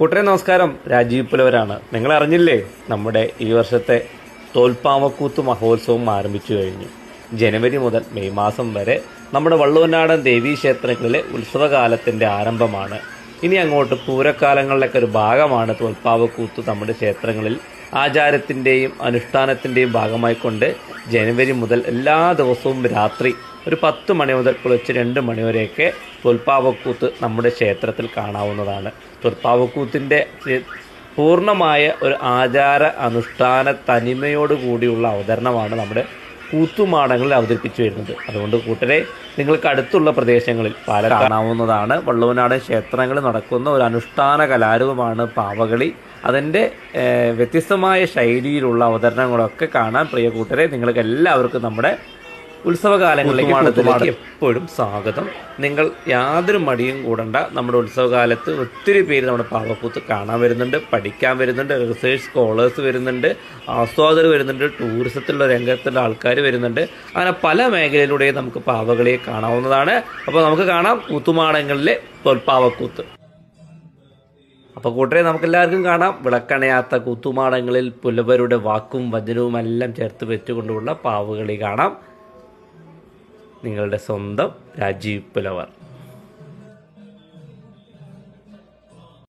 കൂട്ടരെ നമസ്കാരം, രാജീവ് പുലവരാണ്. നിങ്ങൾ അറിഞ്ഞില്ലേ, നമ്മുടെ ഈ വർഷത്തെ തോൽപ്പാവക്കൂത്ത് മഹോത്സവം ആരംഭിച്ചു കഴിഞ്ഞു. ജനുവരി മുതൽ മെയ് മാസം വരെ നമ്മുടെ വള്ളുവനാടൻ ദേവീക്ഷേത്രങ്ങളിലെ ഉത്സവകാലത്തിൻ്റെ ആരംഭമാണ്. ഇനി അങ്ങോട്ട് പൂരക്കാലങ്ങളിലൊക്കെ ഒരു ഭാഗമാണ് തോൽപ്പാവക്കൂത്ത്. നമ്മുടെ ക്ഷേത്രങ്ങളിൽ ആചാരത്തിൻ്റെയും അനുഷ്ഠാനത്തിൻ്റെയും ഭാഗമായിക്കൊണ്ട് ജനുവരി മുതൽ എല്ലാ ദിവസവും രാത്രി ഒരു 10 മണി മുതൽ പുലർച്ചെ 2 മണി വരെയൊക്കെ തോൽപ്പാവക്കൂത്ത് നമ്മുടെ ക്ഷേത്രത്തിൽ കാണാവുന്നതാണ്. തോൽപ്പാവക്കൂത്തിൻ്റെ പൂർണ്ണമായ ഒരു ആചാര അനുഷ്ഠാന തനിമയോട് കൂടിയുള്ള അവതരണമാണ് നമ്മുടെ കൂത്തുമാടങ്ങളിൽ അവതരിപ്പിച്ചു വരുന്നത്. അതുകൊണ്ട് കൂട്ടരെ, നിങ്ങൾക്ക് അടുത്തുള്ള പ്രദേശങ്ങളിൽ കാണാവുന്നതാണ്. വള്ളുവനാടൻ ക്ഷേത്രങ്ങളിൽ നടക്കുന്ന ഒരു അനുഷ്ഠാന കലാരൂപമാണ് പാവകളി. അതിൻ്റെ വ്യത്യസ്തമായ ശൈലിയിലുള്ള അവതരണങ്ങളൊക്കെ കാണാൻ പ്രിയ കൂട്ടരെ, നിങ്ങൾക്ക് എല്ലാവർക്കും നമ്മുടെ ഉത്സവകാലങ്ങളിലേക്ക് എപ്പോഴും സ്വാഗതം. നിങ്ങൾ യാതൊരു മടിയും കൂടണ്ട. നമ്മുടെ ഉത്സവകാലത്ത് ഒത്തിരി പേര് നമ്മുടെ പാവക്കൂത്ത് കാണാൻ വരുന്നുണ്ട്, പഠിക്കാൻ വരുന്നുണ്ട്, റിസർച്ച് സ്കോളേഴ്സ് വരുന്നുണ്ട്, ആസ്വാദകർ വരുന്നുണ്ട്, ടൂറിസത്തിലുള്ള രംഗത്തുള്ള ആൾക്കാർ വരുന്നുണ്ട്. അങ്ങനെ പല മേഖലയിലൂടെയും നമുക്ക് പാവകളിയെ കാണാവുന്നതാണ്. അപ്പോൾ നമുക്ക് കാണാം കൂത്തുമാടങ്ങളിലെ തോൽപ്പാവക്കൂത്ത്. അപ്പോൾ കൂട്ടരെ, നമുക്കെല്ലാവർക്കും കാണാം വിളക്കണയാത്ത കൂത്തുമാടങ്ങളിൽ പുലവരുടെ വാക്കും വചനവും എല്ലാം ചേർത്ത് വെച്ചുകൊണ്ടുള്ള പാവകളി കാണാം. നിങ്ങളുടെ സ്വന്തം രാജീവ് പുലവർ.